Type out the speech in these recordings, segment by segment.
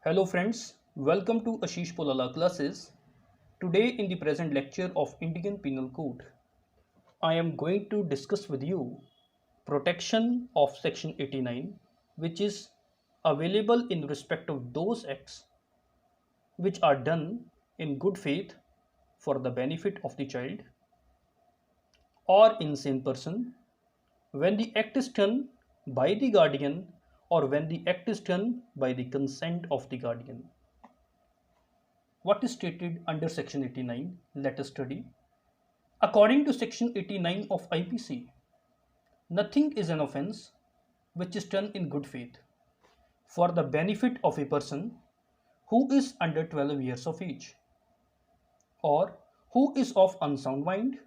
Hello friends, welcome to Ashish Polala classes. Today in the present lecture of Indian Penal Code, I am going to discuss with you protection of section 89 which is available in respect of those acts which are done in good faith for the benefit of the child or insane person when the act is done by the guardian or when the act is done by the consent of the guardian. What is stated under section 89? Let us study. According to section 89 of IPC, nothing is an offence which is done in good faith for the benefit of a person who is under 12 years of age or who is of unsound mind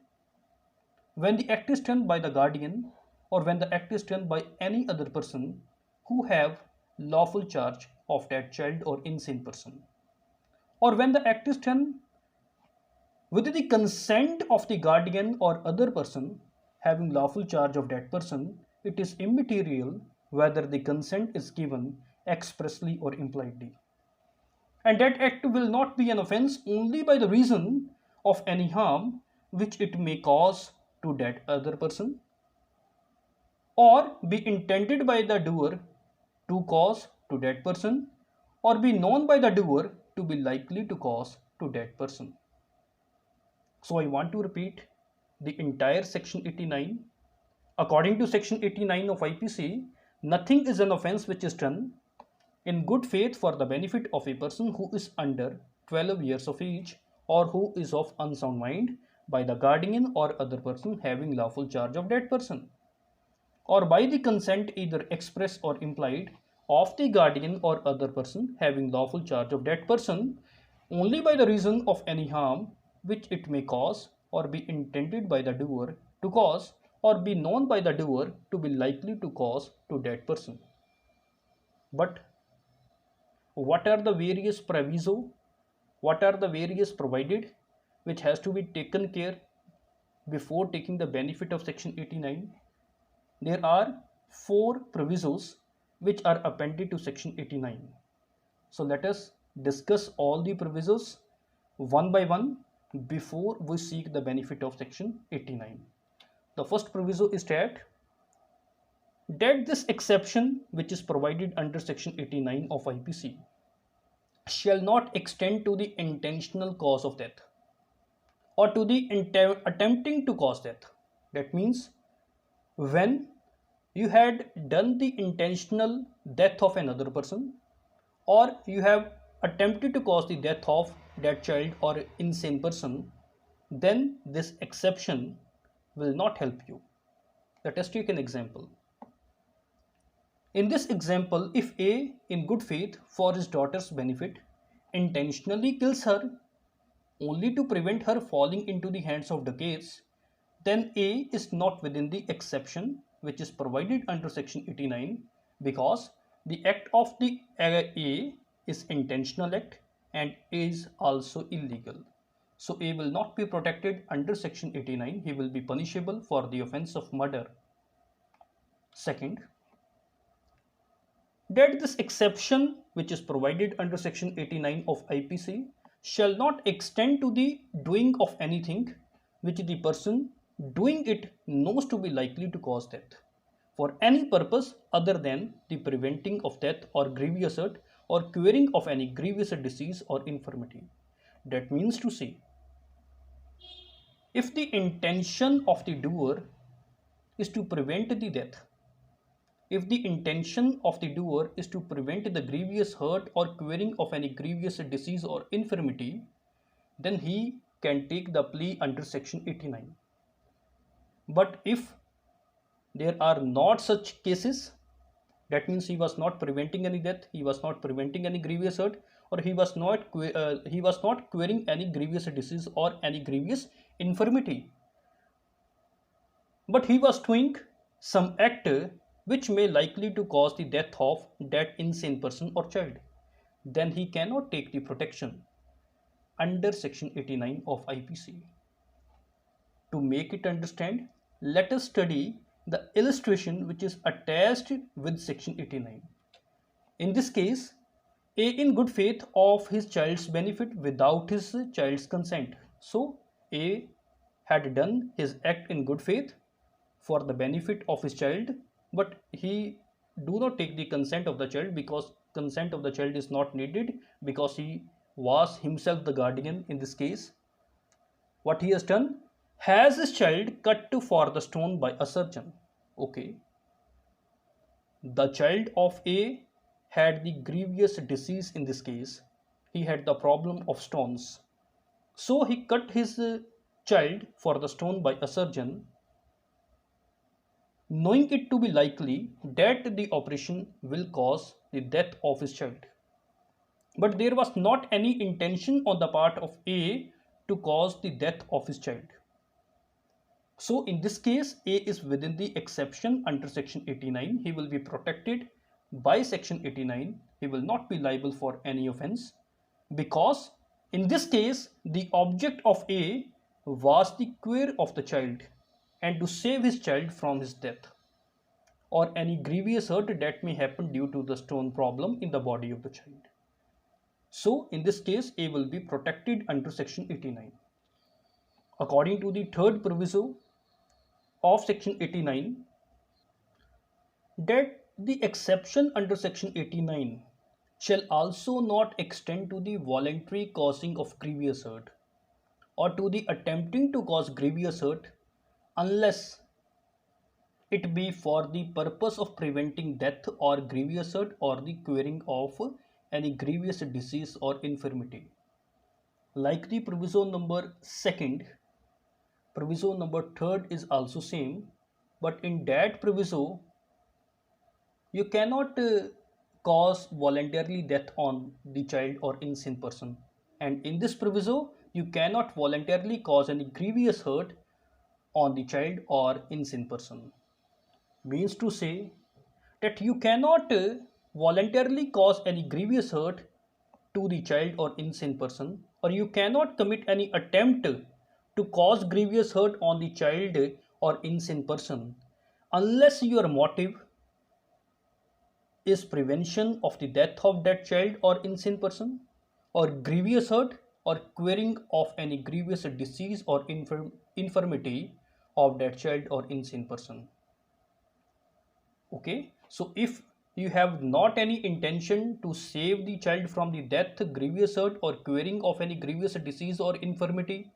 when the act is done by the guardian or when the act is done by any other person who have lawful charge of that child or insane person, or when the act is done with the consent of the guardian or other person having lawful charge of that person. It is immaterial whether the consent is given expressly or impliedly. And that act will not be an offence only by the reason of any harm which it may cause to that other person, or be intended by the doer to cause to that person, or be known by the doer to be likely to cause to that person. So I want to repeat the entire section 89. According to section 89 of IPC, nothing is an offence which is done in good faith for the benefit of a person who is under 12 years of age or who is of unsound mind by the guardian or other person having lawful charge of that person, or by the consent either express or implied of the guardian or other person having lawful charge of that person, only by the reason of any harm which it may cause or be intended by the doer to cause or be known by the doer to be likely to cause to that person. But what are the various proviso? What are the various provided which has to be taken care before taking the benefit of section 89? There are four provisos which are appended to section 89. So let us discuss all the provisos one by one before we seek the benefit of section 89. The first proviso is that this exception which is provided under section 89 of IPC shall not extend to the intentional cause of death or to the attempting to cause death. That means when you had done the intentional death of another person, or you have attempted to cause the death of that child or insane person, then this exception will not help you. Let us take an example. In this example, if A, in good faith for his daughter's benefit, intentionally kills her only to prevent her falling into the hands of dacoits, then A is not within the exception which is provided under section 89, because the act of the A is intentional act and is also illegal. So A will not be protected under section 89. He will be punishable for the offense of murder. Second, that this exception which is provided under section 89 of IPC shall not extend to the doing of anything which the person doing it knows to be likely to cause death for any purpose other than the preventing of death or grievous hurt or curing of any grievous disease or infirmity. That means to say, if the intention of the doer is to prevent the death, if the intention of the doer is to prevent the grievous hurt or curing of any grievous disease or infirmity, then he can take the plea under section 89. But if there are not such cases, that means he was not preventing any death, he was not preventing any grievous hurt, or he was not curing any grievous disease or any grievous infirmity, but he was doing some act which may likely to cause the death of that insane person or child, then he cannot take the protection under section 89 of IPC. To make it understand, let us study the illustration which is attached with section 89. In this case, A in good faith of his child's benefit without his child's consent. So A had done his act in good faith for the benefit of his child, but he do not take the consent of the child because consent of the child is not needed because he was himself the guardian in this case. What he has done? Has his child cut for the stone by a surgeon. Okay. The child of A had the grievous disease in this case. He had the problem of stones. So he cut his child for the stone by a surgeon, knowing it to be likely that the operation will cause the death of his child. But there was not any intention on the part of A to cause the death of his child. So in this case, A is within the exception under section 89. He will be protected by section 89. He will not be liable for any offense because in this case, the object of A was the care of the child and to save his child from his death or any grievous hurt that may happen due to the stone problem in the body of the child. So in this case, A will be protected under section 89. According to the third proviso of section 89, that the exception under section 89 shall also not extend to the voluntary causing of grievous hurt or to the attempting to cause grievous hurt unless it be for the purpose of preventing death or grievous hurt or the curing of any grievous disease or infirmity. Like the proviso number second, proviso number third is also same, but in that proviso you cannot cause voluntarily death on the child or insane person, and in this proviso you cannot voluntarily cause any grievous hurt on the child or insane person. Means to say that you cannot voluntarily cause any grievous hurt to the child or insane person, or you cannot commit any attempt to cause grievous hurt on the child or insane person unless your motive is prevention of the death of that child or insane person or grievous hurt or curing of any grievous disease or infirmity of that child or insane person. Okay, so if you have not any intention to save the child from the death, grievous hurt or curing of any grievous disease or infirmity,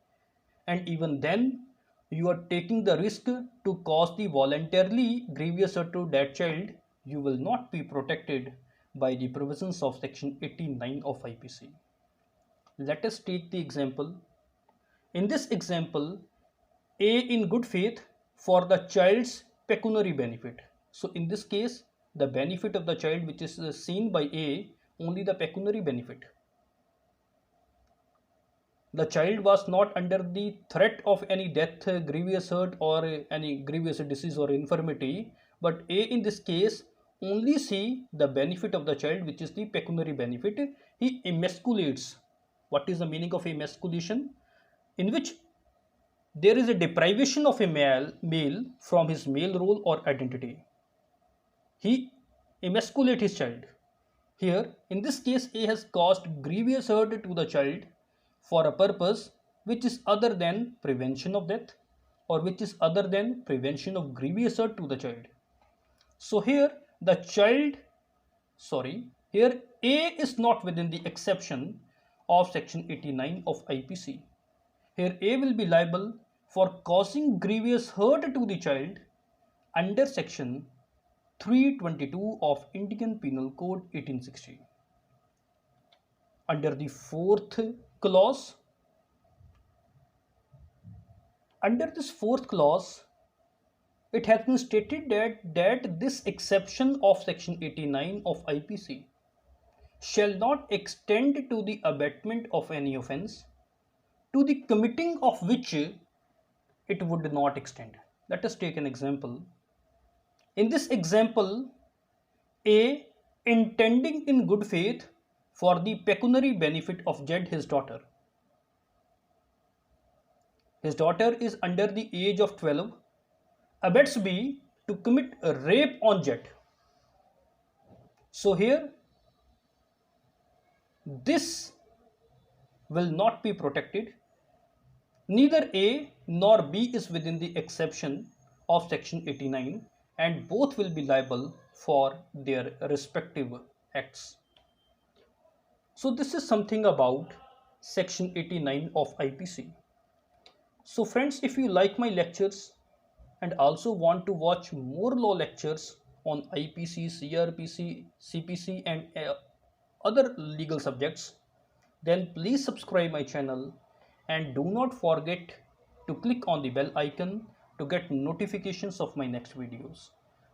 and even then you are taking the risk to cause the voluntarily grievous hurt to that child, you will not be protected by the provisions of section 89 of IPC. Let us take the example. In this example, A in good faith for the child's pecuniary benefit. So in this case, the benefit of the child which is seen by A, only the pecuniary benefit. The child was not under the threat of any death, grievous hurt or any grievous disease or infirmity, but A in this case only see the benefit of the child which is the pecuniary benefit. He emasculates. What is the meaning of emasculation? In which there is a deprivation of a male from his male role or identity. He emasculates his child. Here, in this case, A has caused grievous hurt to the child for a purpose which is other than prevention of death or which is other than prevention of grievous hurt to the child. So here the child, here A is not within the exception of section 89 of IPC. Here A will be liable for causing grievous hurt to the child under section 322 of Indian Penal Code 1860. Under the fourth clause, under this fourth clause, it has been stated that this exception of section 89 of IPC shall not extend to the abatement of any offence to the committing of which it would not extend. Let us take an example. In this example, A intending in good faith for the pecuniary benefit of Z, his daughter. His daughter is under the age of 12, abets B to commit a rape on Z. So here this will not be protected. Neither A nor B is within the exception of section 89, and both will be liable for their respective acts. So this is something about section 89 of IPC. So friends, if you like my lectures and also want to watch more law lectures on IPC, CRPC, CPC and other legal subjects, then please subscribe my channel and do not forget to click on the bell icon to get notifications of my next videos.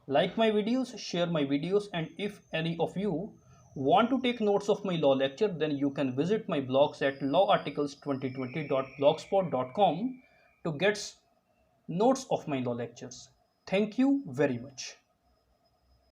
Like my videos, share my videos, and if any of you want to take notes of my law lecture, then you can visit my blogs at lawarticles2020.blogspot.com to get notes of my law lectures. Thank you very much.